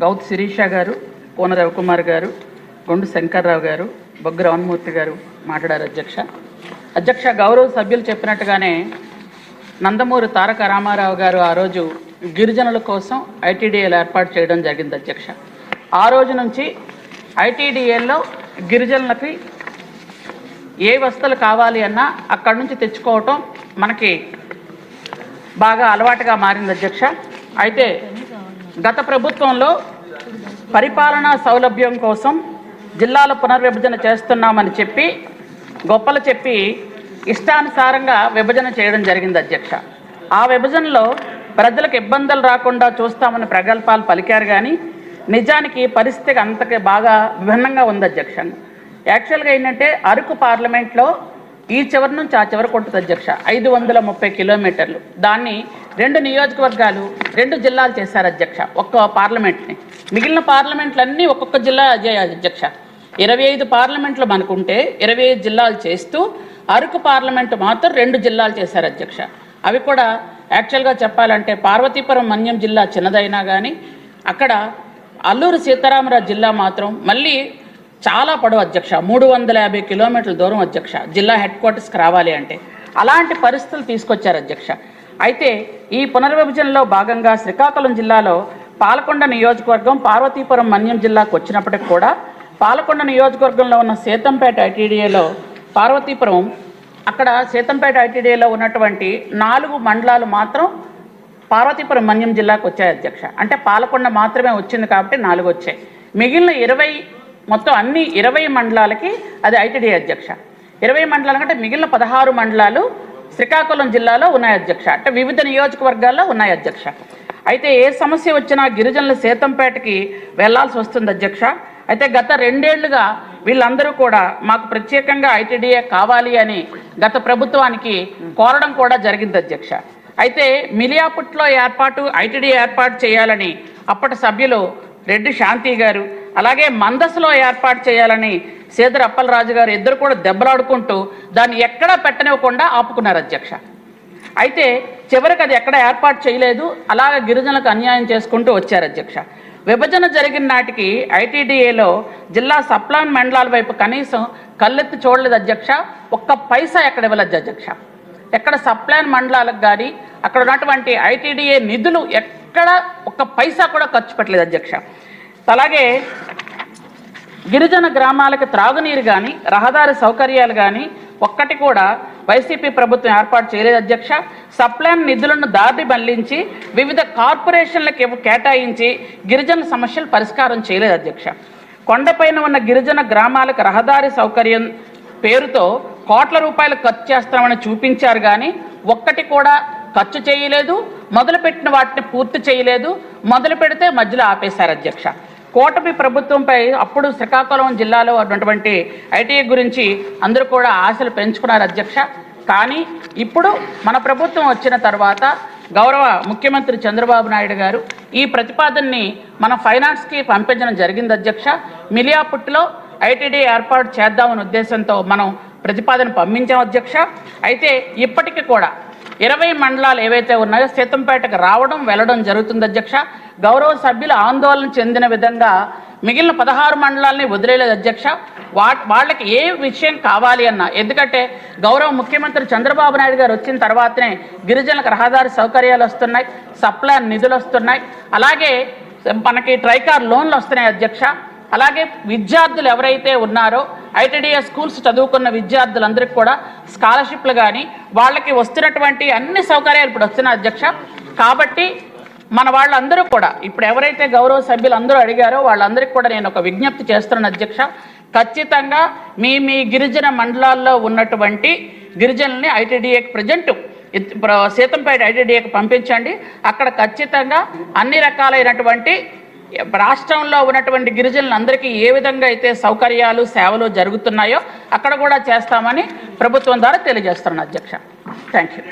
గౌత్ శిరీష గారు, కోన రవికుమార్ గారు, గొండు శంకర్రావు గారు, బొగ్గు రమణమూర్తి గారు మాట్లాడారు. అధ్యక్ష గౌరవ సభ్యులు చెప్పినట్టుగానే నందమూరి తారక రామారావు గారు ఆ రోజు గిరిజనుల కోసం ఐటీడీఏలు ఏర్పాటు చేయడం జరిగింది. అధ్యక్ష ఆ రోజు నుంచి ఐటీడీఏల్లో గిరిజనులకి ఏ వస్తువులు కావాలి అన్నా అక్కడి నుంచి తెచ్చుకోవటం మనకి బాగా అలవాటుగా మారింది. అధ్యక్ష అయితే గత ప్రభుత్వంలో పరిపాలనా సౌలభ్యం కోసం జిల్లాల పునర్విభజన చేస్తున్నామని చెప్పి గొప్పలు చెప్పి ఇష్టానుసారంగా విభజన చేయడం జరిగింది. అధ్యక్ష ఆ విభజనలో ప్రజలకు ఇబ్బందులు రాకుండా చూస్తామని ప్రగల్భాలు పలికారు, కానీ నిజానికి పరిస్థితి అంతకే బాగా విభిన్నంగా ఉంది. అధ్యక్ష యాక్చువల్గా ఏంటంటే అరకు పార్లమెంట్లో ఈ చివరి నుంచి ఆ చివరికి ఉంటుంది. అధ్యక్ష 530 కిలోమీటర్లు, దాన్ని 2 నియోజకవర్గాలు 2 జిల్లాలు చేశారు. అధ్యక్ష ఒక్క పార్లమెంట్ని, మిగిలిన పార్లమెంట్లన్నీ ఒక్కొక్క జిల్లా చేయాలి. అధ్యక్ష 25 పార్లమెంట్లు మనకుంటే 25 జిల్లాలు చేస్తూ అరకు పార్లమెంటు మాత్రం 2 జిల్లాలు చేశారు. అధ్యక్ష అవి కూడా యాక్చువల్గా చెప్పాలంటే పార్వతీపురం మన్యం జిల్లా చిన్నదైనా కానీ అక్కడ అల్లూరు సీతారామరాజు జిల్లా మాత్రం మళ్ళీ చాలా పొడవు. అధ్యక్ష 350 కిలోమీటర్ల దూరం. అధ్యక్ష జిల్లా హెడ్ క్వార్టర్స్కి రావాలి అంటే అలాంటి పరిస్థితులు తీసుకొచ్చారు. అధ్యక్ష అయితే ఈ పునర్విభజనలో భాగంగా శ్రీకాకుళం జిల్లాలో పాలకొండ నియోజకవర్గం పార్వతీపురం మన్యం జిల్లాకు వచ్చినప్పటికి కూడా పాలకొండ నియోజకవర్గంలో ఉన్న సీతంపేట ఐటీడీఏలో పార్వతీపురం అక్కడ సీతంపేట ఐటీడీఏలో ఉన్నటువంటి 4 మండలాలు మాత్రం పార్వతీపురం మన్యం జిల్లాకు వచ్చాయి. అధ్యక్ష అంటే పాలకొండ మాత్రమే వచ్చింది కాబట్టి 4 వచ్చాయి. మిగిలిన 20 మొత్తం అన్ని 20 మండలాలకి అది ఐటీడీఏ. అధ్యక్ష 20 మండలాల కంటే మిగిలిన 16 మండలాలు శ్రీకాకుళం జిల్లాలో ఉన్నాయి. అధ్యక్ష అంటే వివిధ నియోజకవర్గాల్లో ఉన్నాయి. అధ్యక్ష అయితే ఏ సమస్య వచ్చినా గిరిజనుల సీతంపేటకి వెళ్లాల్సి వస్తుంది. అధ్యక్ష అయితే గత 2 ఏళ్లుగా వీళ్ళందరూ కూడా మాకు ప్రత్యేకంగా ఐటీడీఏ కావాలి అని గత ప్రభుత్వానికి కోరడం కూడా జరిగింది. అధ్యక్ష అయితే మిలియాపుట్లో ఐటీడీఏ ఏర్పాటు చేయాలని అప్పటి సభ్యులు రెడ్డి శాంతి గారు, అలాగే మందసలో ఏర్పాటు చేయాలని సేదర్ అప్పలరాజు గారు ఇద్దరు కూడా దెబ్బలాడుకుంటూ దాన్ని ఎక్కడా పెట్టనివ్వకుండా ఆపుకున్నారు. అధ్యక్ష అయితే చివరికి అది ఎక్కడ ఏర్పాటు చేయలేదు, అలాగే గిరిజనులకు అన్యాయం చేసుకుంటూ వచ్చారు. అధ్యక్ష విభజన జరిగిన నాటికి ఐటీడీఏలో జిల్లా సప్లాన్ మండలాల వైపు కనీసం కళ్ళెత్తి చూడలేదు. అధ్యక్ష ఒక్క పైసా ఎక్కడ ఇవ్వలేదు. అధ్యక్ష ఎక్కడ సప్లాన్ మండలాలకు కానీ అక్కడ ఉన్నటువంటి ఐటీడీఏ నిధులు ఎక్కడ ఒక్క పైసా కూడా ఖర్చు పెట్టలేదు. అధ్యక్ష అలాగే గిరిజన గ్రామాలకు త్రాగునీరు కానీ రహదారి సౌకర్యాలు కానీ ఒక్కటి కూడా వైసీపీ ప్రభుత్వం ఏర్పాటు చేయలేదు. అధ్యక్ష సప్లాన్ నిధులను దారి మళ్లించి వివిధ కార్పొరేషన్లకు కేటాయించి గిరిజన సమస్యలు పరిష్కారం చేయలేదు. అధ్యక్ష కొండపైన ఉన్న గిరిజన గ్రామాలకు రహదారి సౌకర్యం పేరుతో కోట్ల రూపాయలు ఖర్చు చేస్తామని చూపించారు, కానీ ఒక్కటి కూడా ఖర్చు చేయలేదు. మొదలుపెట్టిన వాటిని పూర్తి చేయలేదు, మొదలు పెడితే మధ్యలో ఆపేశారు. అధ్యక్ష కూటమి ప్రభుత్వంపై అప్పుడు శ్రీకాకుళం జిల్లాలో ఉన్నటువంటి ఐటీఐ గురించి అందరూ కూడా ఆశలు పెంచుకున్నారు. అధ్యక్ష కానీ ఇప్పుడు మన ప్రభుత్వం వచ్చిన తర్వాత గౌరవ ముఖ్యమంత్రి చంద్రబాబు నాయుడు గారు ఈ ప్రతిపాదనని మన ఫైనాన్స్కి పంపించడం జరిగింది. అధ్యక్ష మిలియాపుట్లో ఐటీడీ ఏర్పాటు చేద్దామనే ఉద్దేశంతో మనం ప్రతిపాదన పంపించాం. అధ్యక్ష అయితే ఇప్పటికీ కూడా 20 మండలాలు ఏవైతే ఉన్నాయో సీతంపేటకు రావడం వెళ్ళడం జరుగుతుంది. అధ్యక్ష గౌరవ సభ్యులు ఆందోళన చెందిన విధంగా మిగిలిన 16 మండలాలని వదిలేలేదు. అధ్యక్ష వాళ్ళకి ఏ విషయం కావాలి అన్నా, ఎందుకంటే గౌరవ ముఖ్యమంత్రి చంద్రబాబు నాయుడు గారు వచ్చిన తర్వాతనే గిరిజనులకు రహదారి సౌకర్యాలు వస్తున్నాయి, సప్లాన్ నిధులు వస్తున్నాయి, అలాగే మనకి ట్రైకార్ లోన్లు వస్తున్నాయి. అధ్యక్ష అలాగే విద్యార్థులు ఎవరైతే ఉన్నారో ఐటీడీఏ స్కూల్స్ చదువుకున్న విద్యార్థులందరికీ కూడా స్కాలర్షిప్లు కానీ వాళ్ళకి వస్తున్నటువంటి అన్ని సౌకర్యాలు ఇప్పుడు వస్తున్నాయి. అధ్యక్ష కాబట్టి మన వాళ్ళందరూ కూడా ఇప్పుడు ఎవరైతే గౌరవ సభ్యులు అందరూ అడిగారో వాళ్ళందరికీ కూడా నేను ఒక విజ్ఞప్తి చేస్తున్నాను. అధ్యక్ష ఖచ్చితంగా మీ గిరిజన మండలాల్లో ఉన్నటువంటి గిరిజనుల్ని ఐటీడీఏకి ప్రజెంట్ సీతంపేట ఐటీడీఏకి పంపించండి. అక్కడ ఖచ్చితంగా అన్ని రకాలైనటువంటి రాష్ట్రంలో ఉన్నటువంటి గిరిజనులందరికీ ఏ విధంగా అయితే సౌకర్యాలు సేవలు జరుగుతున్నాయో అక్కడ కూడా చేస్తామని ప్రభుత్వం ద్వారా తెలియజేస్తున్నాను. అధ్యక్ష థ్యాంక్ యూ.